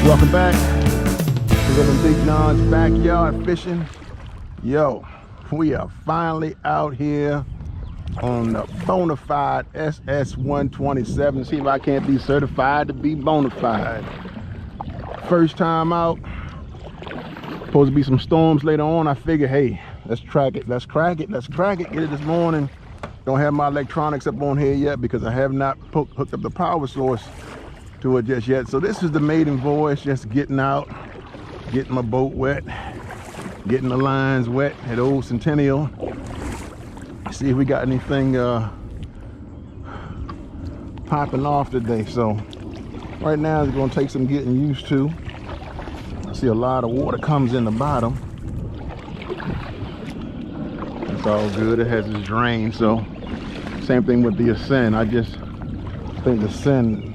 Welcome back to Living Big John's backyard fishing. Yo, we are finally out here on the Bonafide SS127. See if I can't be certified to be Bonafide. First time out. Supposed to be some storms later on. I figure, hey, let's crack it, let's crack it, let's crack it. Get it this morning. Don't have my electronics up on here yet because I have not hooked up the power source to it just yet. So this is the Maiden Voyage, just getting out, getting my boat wet, getting the lines wet at Old Centennial. See if we got anything popping off today. So right now it's going to take some getting used to. I see a lot of water comes in the bottom. It's all good. It has its drain. So same thing with the Ascend. I just think the Ascend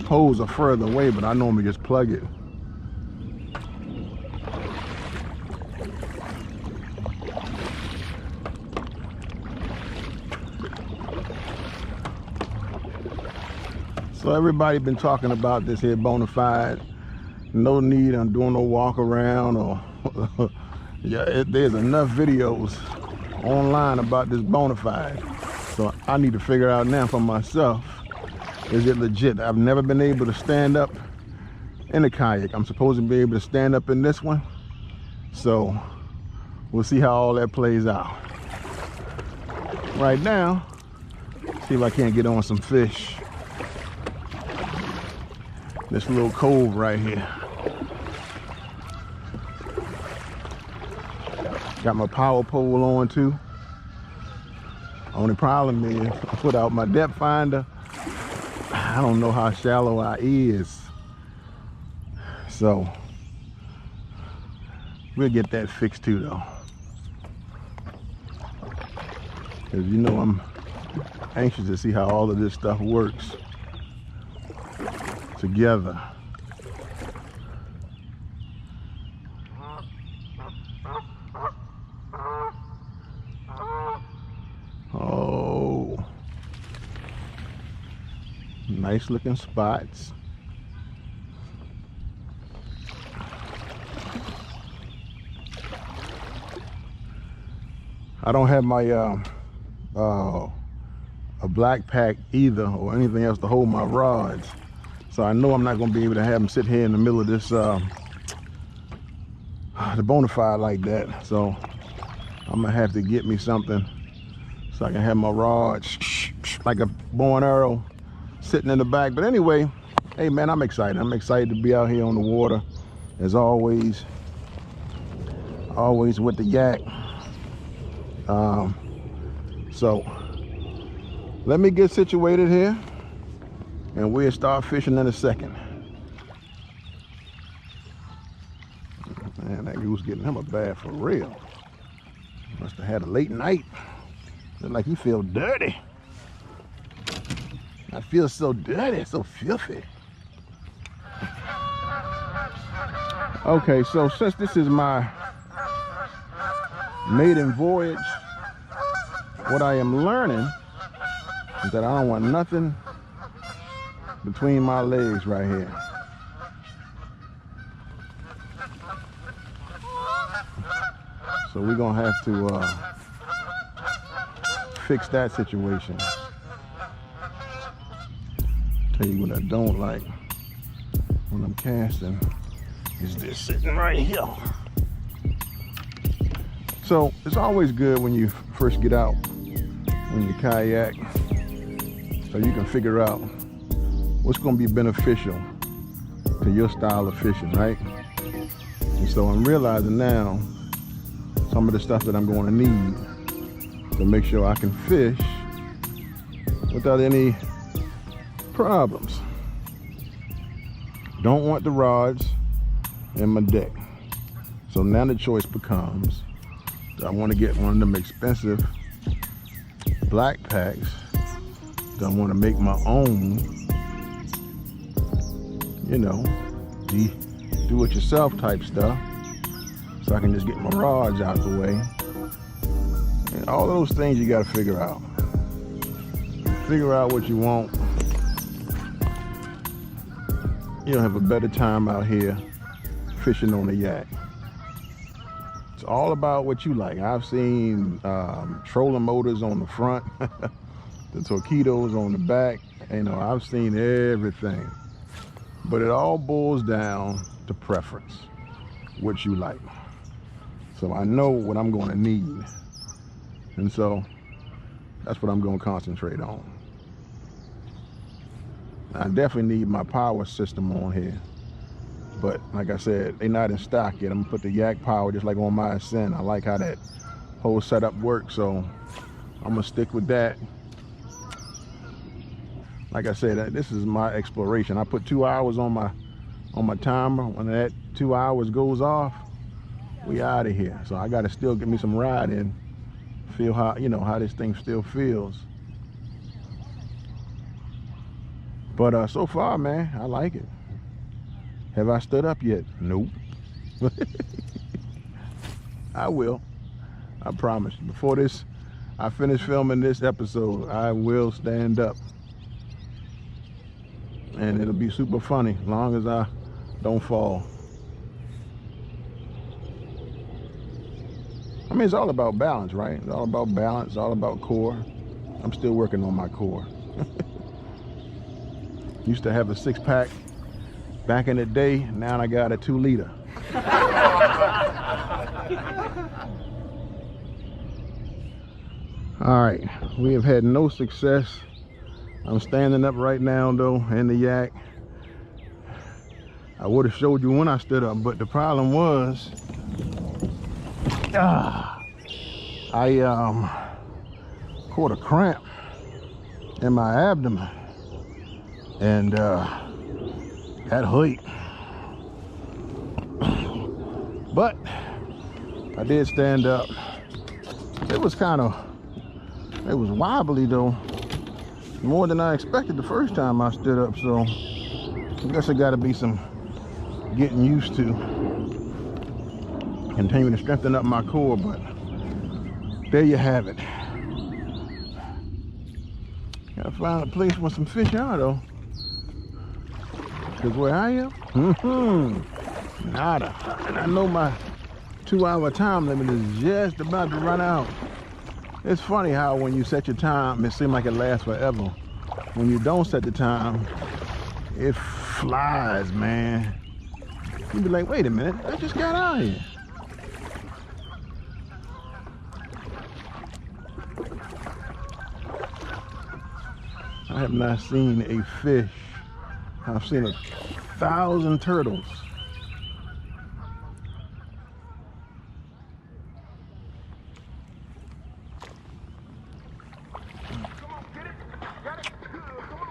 holes are further away, but I normally just plug it. So everybody been talking about this here Bonafide. No need on doing no walk around or yeah, there's enough videos online about this Bonafide. So I need to figure out now for myself, is it legit? I've never been able to stand up in a kayak. I'm supposed to be able to stand up in this one. So we'll see how all that plays out. Right now, see if I can't get on some fish. This little cove right here. Got my power pole on too. Only problem is, without my depth finder, I don't know how shallow I is. So we'll get that fixed too though. Because you know I'm anxious to see how all of this stuff works together. Oh, nice looking spots. I don't have my a black pack either or anything else to hold my rods. So I know I'm not going to be able to have them sit here in the middle of this, the Bonafide like that. So I'm going to have to get me something so I can have my rods like a bow and arrow sitting in the back. But anyway, hey man, I'm excited. I'm excited to be out here on the water as always. Always with the yak. So let me get situated here. And we'll start fishing in a second. Man, that goose getting him a bath for real. Must have had a late night. Look like he feel dirty. I feel so dirty, so filthy. Okay, so since this is my maiden voyage, what I am learning is that I don't want nothing between my legs right here. So we're gonna have to fix that situation. Tell you what I don't like when I'm casting is this sitting right here. So it's always good when you first get out on your kayak, so you can figure out what's going to be beneficial to your style of fishing, right? And so I'm realizing now some of the stuff that I'm going to need to make sure I can fish without any problems. Don't want the rods in my deck. So now the choice becomes, do I want to get one of them expensive black packs? Do I want to make my own, you know, do-it-yourself type stuff, so I can just get my rods out the way? And all those things you got to figure out. Figure out what you want. You don't have a better time out here fishing on the yak. It's all about what you like. I've seen trolling motors on the front, the torpedoes on the back. You know, I've seen everything. But it all boils down to preference, what you like. So I know what I'm going to need. And so that's what I'm going to concentrate on. I definitely need my power system on here. But like I said, they're not in stock yet. I'm gonna put the yak power just like on my Ascent. I like how that whole setup works, so I'm gonna stick with that. Like I said, this is my exploration. I put 2 hours on my timer. When that 2 hours goes off, we out of here. So I gotta still get me some ride in, feel how, you know, how this thing still feels. But so far, man, I like it. Have I stood up yet? Nope. I will. I promise. Before I finish filming this episode, I will stand up. And it'll be super funny, as long as I don't fall. I mean, it's all about balance, right? It's all about balance, it's all about core. I'm still working on my core. Used to have a 6-pack back in the day, now I got a 2-liter. All right, we have had no success. I'm standing up right now though in the yak. I would have showed you when I stood up, but the problem was I caught a cramp in my abdomen, and that hurt. But I did stand up. It was wobbly though, more than I expected the first time I stood up, so I guess I gotta be some getting used to, continuing to strengthen up my core. But there you have it. Gotta find a place where some fish are though, because where I am, nada. And I know my 2-hour time limit is just about to run out. It's funny how when you set your time, it seems like it lasts forever. When you don't set the time, it flies, man. You be like, wait a minute, I just got out here. I have not seen a fish. I've seen 1,000 turtles.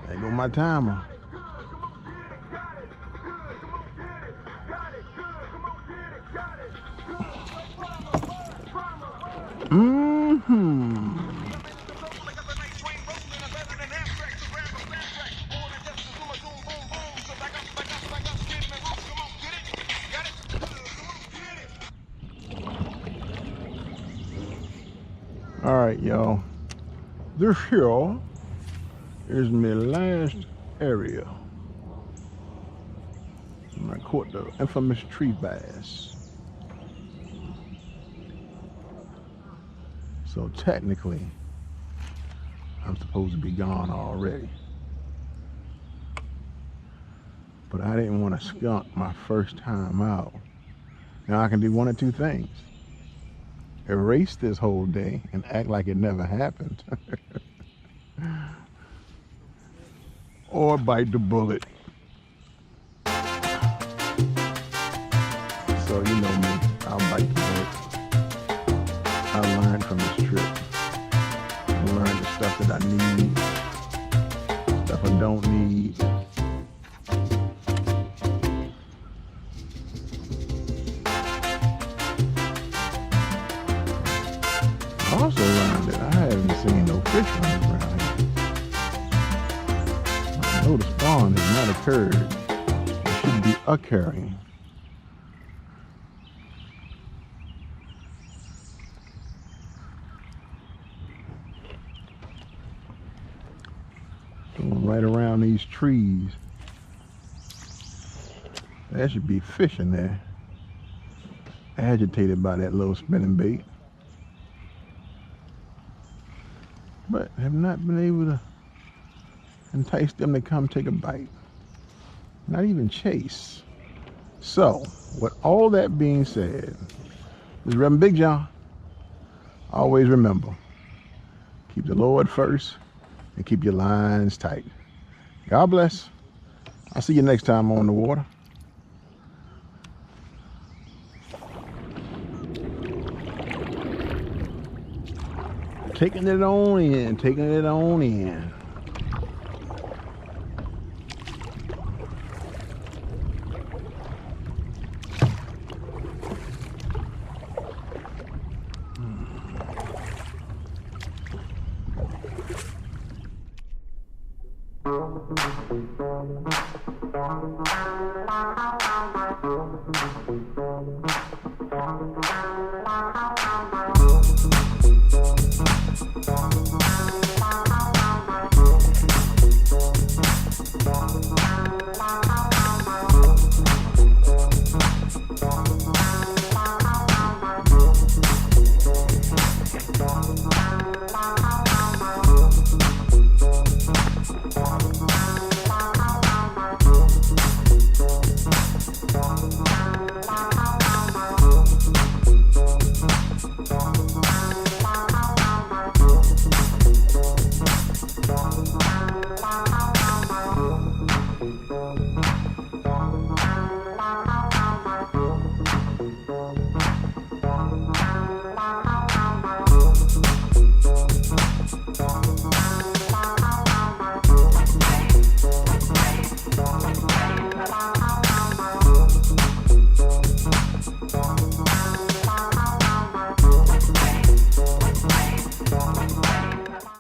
There go my timer. All right, y'all. This here is my last area. I caught the infamous tree bass. So technically, I'm supposed to be gone already. But I didn't want to skunk my first time out. Now I can do one of two things. Erase this whole day and act like it never happened. Or bite the bullet. So you know me, I'll bite the bullet. I learned from this trip. I learned the stuff that I need, stuff I don't need. I also learned that I haven't seen no fish running around here. I know the spawn has not occurred. It should be occurring. Going right around these trees. There should be fish in there, agitated by that little spinning bait, but have not been able to entice them to come take a bite, not even chase. So with all that being said, this is Reverend Big John. Always remember, keep the Lord first and keep your lines tight. God bless. I'll see you next time on the water. Taking it on in, taking it on in.